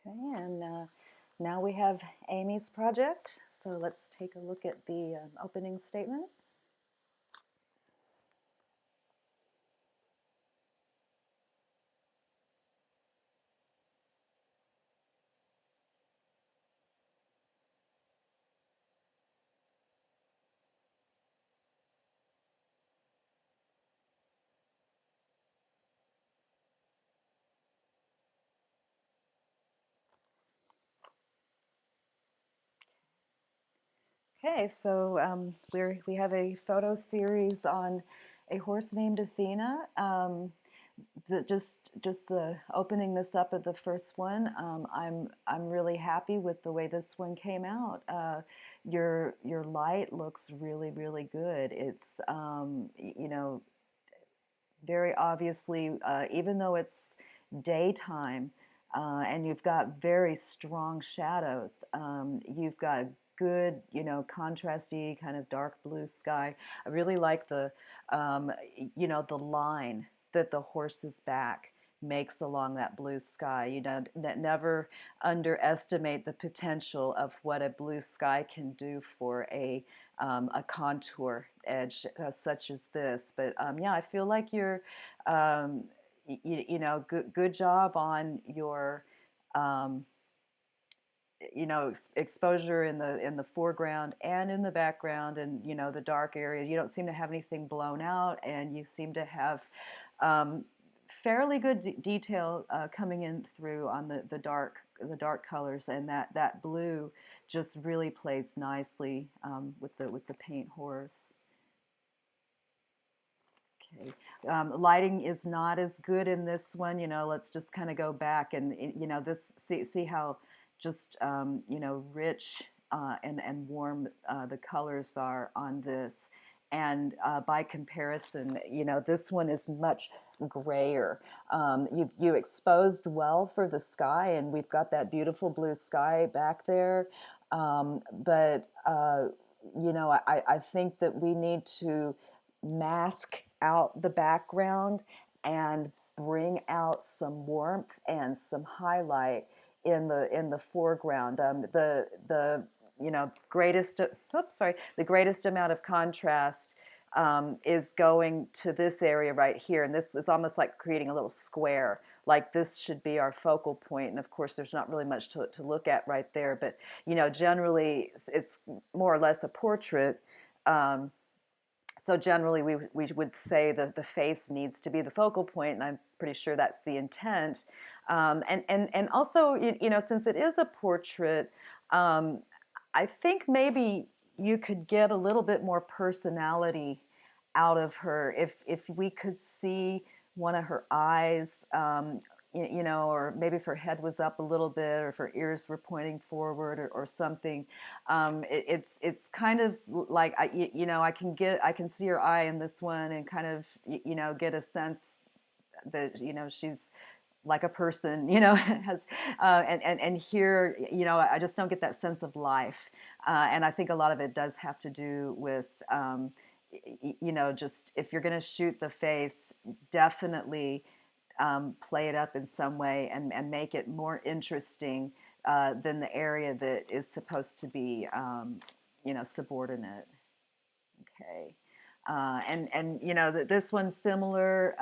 Okay, and now we have Amy's project. So let's take a look at the opening statement. Okay, so we have a photo series on a horse named Athena. Just the opening this up at the first one, I'm really happy with the way this one came out. Your light looks really good. It's you know, very obviously, even though it's daytime, and you've got very strong shadows, you've got good, contrasty kind of dark blue sky. I really like the line that the horse's back makes along that blue sky. That never underestimate the potential of what a blue sky can do for a contour edge such as this. But yeah, I feel like you're, good job on your, um, exposure in the foreground and in the background, and the dark areas. You don't seem to have anything blown out, and you seem to have um, fairly good detail coming in through on the dark colors, and that blue just really plays nicely with the paint horse. Okay. Lighting is not as good in this one. Let's just kind of go back and this see how just rich and warm the colors are on this. And by comparison, this one is much grayer. You exposed well for the sky, and we've got that beautiful blue sky back there. But I think that we need to mask out the background and bring out some warmth and some highlight in the foreground. The greatest amount of contrast is going to this area right here, and this is almost like creating a little square. Like this should be our focal point, and of course, there's not really much to look at right there. But generally, it's more or less a portrait. So generally, we would say that the face needs to be the focal point, and I'm pretty sure that's the intent. And also, since it is a portrait, I think maybe you could get a little bit more personality out of her if we could see one of her eyes, or maybe if her head was up a little bit, or if her ears were pointing forward, or something. It's kind of like I can see her eye in this one, and kind of get a sense that she's like a person, has and here, I just don't get that sense of life, and I think a lot of it does have to do with just if you're going to shoot the face, definitely play it up in some way, and make it more interesting than the area that is supposed to be, subordinate. Okay, and this one's similar.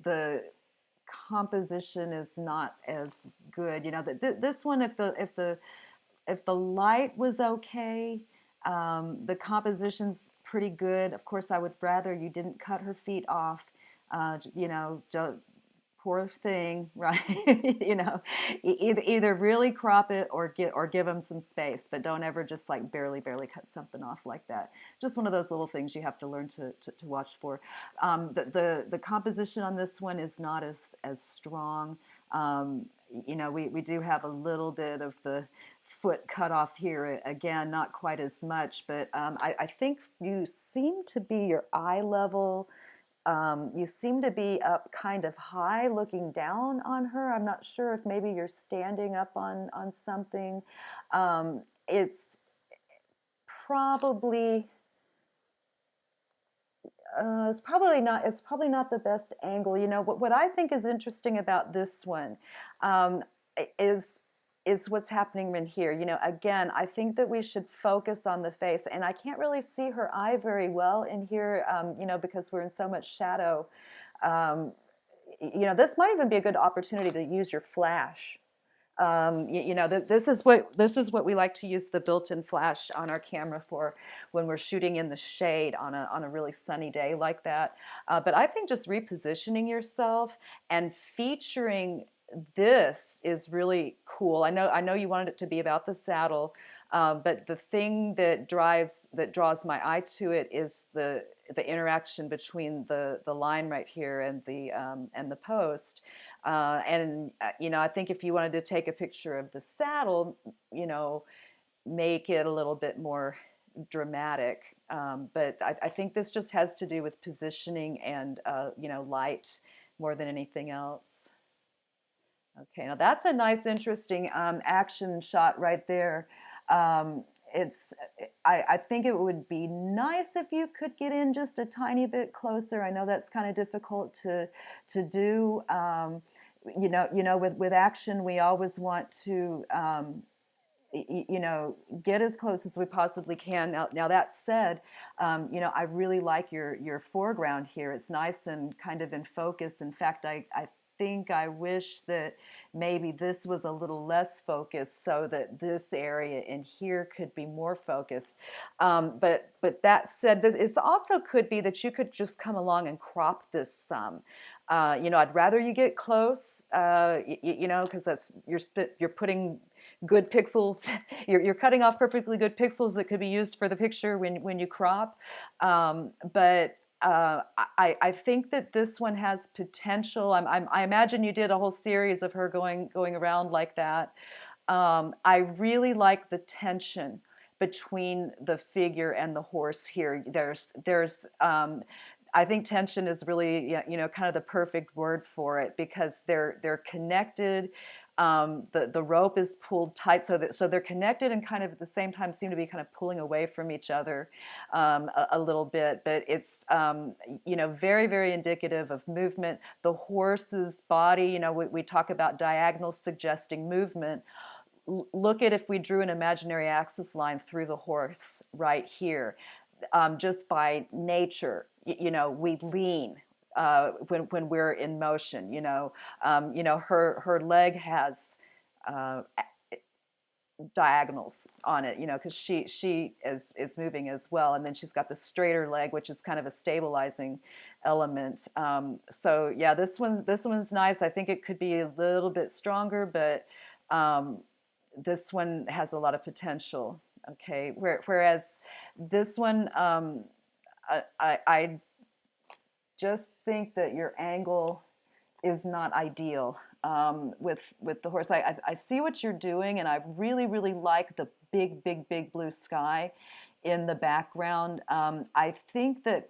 The composition is not as good. This one, if the light was okay, the composition's pretty good. Of course, I would rather you didn't cut her feet off. Poor thing, right? Either really crop it, or give them some space, but don't ever just like barely cut something off like that. Just one of those little things you have to learn to watch for. The composition on this one is not as strong. We do have a little bit of the foot cut off here. Again, not quite as much, but I think you seem to be your eye level. You seem to be up kind of high looking down on her. I'm not sure if maybe you're standing up on something. It's probably it's probably not the best angle. What I think is interesting about this one, is is what's happening in here. You know, again, I think that we should focus on the face, and I can't really see her eye very well in here, you know, because we're in so much shadow. Um, you know, this might even be a good opportunity to use your flash. You know, this is what we like to use the built-in flash on our camera for when we're shooting in the shade on a really sunny day like that. But I think just repositioning yourself and featuring this is really cool. I know you wanted it to be about the saddle, but the thing that draws my eye to it is the interaction between the line right here and the post. You know, I think if you wanted to take a picture of the saddle, you know, make it a little bit more dramatic. But I think this just has to do with positioning and you know, light more than anything else. Okay, now that's a nice, interesting action shot right there. Um, it's, I think it would be nice if you could get in just a tiny bit closer. I know that's kind of difficult to do. You know, with action, we always want to, you know, get as close as we possibly can. Now that said, you know, I really like your foreground here. It's nice and kind of in focus. In fact, I think I wish that maybe this was a little less focused so that this area in here could be more focused. But that said, it also could be that you could just come along and crop this some. You know, I'd rather you get close, you know, because that's you're putting good pixels. You're cutting off perfectly good pixels that could be used for the picture when you crop. But I think that this one has potential. I imagine you did a whole series of her going around like that. I really like the tension between the figure and the horse here. I think tension is really, you know, kind of the perfect word for it because they're connected. The rope is pulled tight so they're connected and kind of at the same time seem to be kind of pulling away from each other a little bit. But it's you know, very, very indicative of movement. The horse's body, you know, we talk about diagonals suggesting movement. Look at if we drew an imaginary axis line through the horse right here. Just by nature, you know, we lean when we're in motion. You know, her leg has uh, diagonals on it. You know, because she is moving as well, and then she's got the straighter leg, which is kind of a stabilizing element. So yeah, this one's nice. I think it could be a little bit stronger, but this one has a lot of potential. Okay, whereas this one, I just think that your angle is not ideal with the horse. I see what you're doing, and I really, really like the big, big, big blue sky in the background. I think that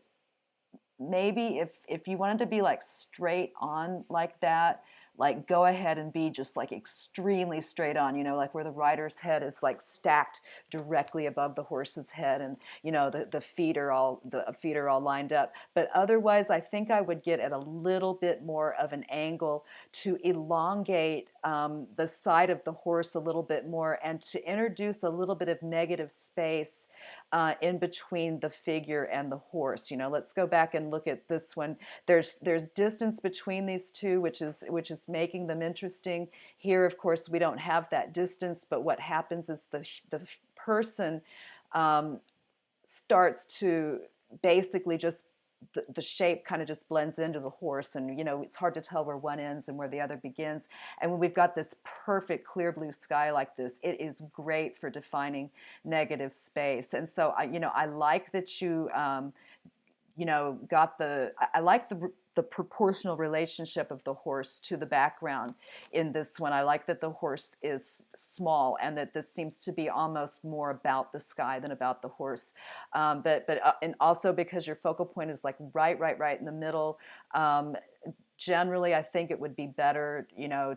maybe if you wanted to be like straight on like that, like go ahead and be just like extremely straight on, you know, like where the rider's head is like stacked directly above the horse's head, and you know the feet are all lined up. But otherwise, I think I would get at a little bit more of an angle to elongate the side of the horse a little bit more and to introduce a little bit of negative space in between the figure and the horse. You know, let's go back and look at this one. There's distance between these two, which is making them interesting. Here, of course, we don't have that distance, but what happens is the person starts to basically just the shape kind of just blends into the horse, and you know, it's hard to tell where one ends and where the other begins. And when we've got this perfect clear blue sky like this, it is great for defining negative space. And so you know, I like that you know, got I like the proportional relationship of the horse to the background in this one. I like that the horse is small and that this seems to be almost more about the sky than about the horse. And also because your focal point is like right in the middle. Generally, I think it would be better, you know,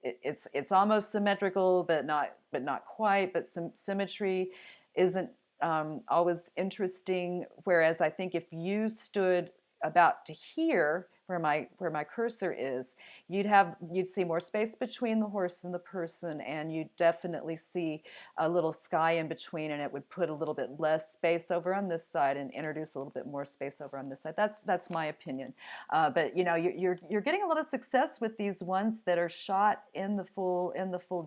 it's almost symmetrical, but not quite. But some symmetry isn't always interesting. Whereas I think if you stood about to here, where my cursor is, you'd see more space between the horse and the person, and you'd definitely see a little sky in between, and it would put a little bit less space over on this side and introduce a little bit more space over on this side. That's my opinion. But you're getting a lot of success with these ones that are shot in the full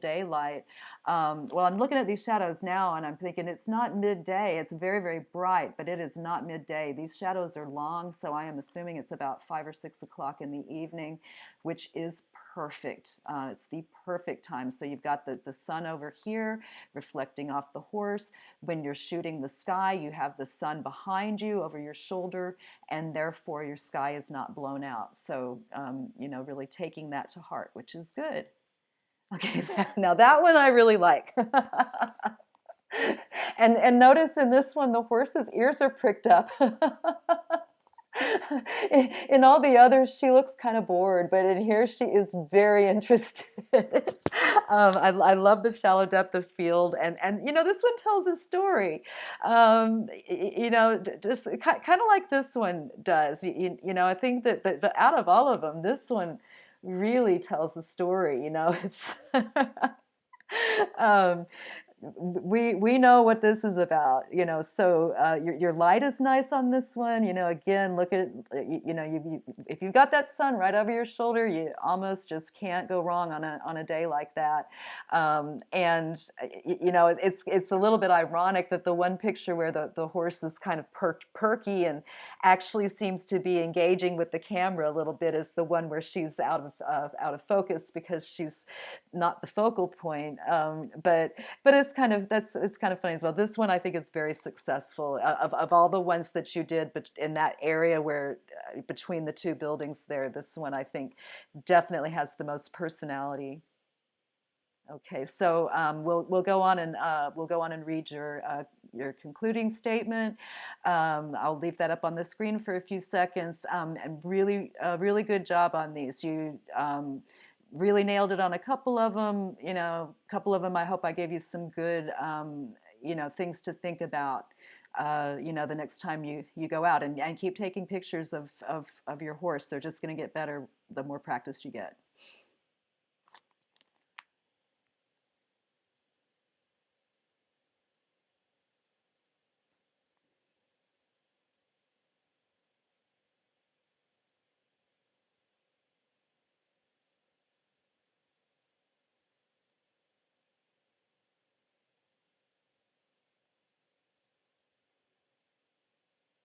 daylight. Well, I'm looking at these shadows now, and I'm thinking it's not midday. It's very, very bright, but it is not midday. These shadows are long, so I am assuming it's about 5 or 6 o'clock in the evening, which is perfect. It's the perfect time. So you've got the sun over here reflecting off the horse. When you're shooting the sky, you have the sun behind you over your shoulder, and therefore your sky is not blown out. So, really taking that to heart, which is good. Okay, now that one I really like. And notice in this one, the horse's ears are pricked up. In all the others, she looks kind of bored, but in here, she is very interested. I love the shallow depth of field, and this one tells a story. Just kind of like this one does. I think that out of all of them, this one really tells a story. It's um, we know what this is about, so your light is nice on this one. Again, look at, if you've got that sun right over your shoulder, you almost just can't go wrong on a day like that. And it's a little bit ironic that the one picture where the horse is kind of perky and actually seems to be engaging with the camera a little bit is the one where she's out of focus because she's not the focal point. But it's kind of funny as well. This one I think is very successful. Of all the ones that you did, but in that area where between the two buildings there, this one I think definitely has the most personality. Okay, so we'll go on and read your concluding statement. I'll leave that up on the screen for a few seconds. And really good job on these. You really nailed it on a couple of them. A couple of them I hope I gave you some good things to think about. The next time you go out, and keep taking pictures of your horse. They're just going to get better the more practice you get.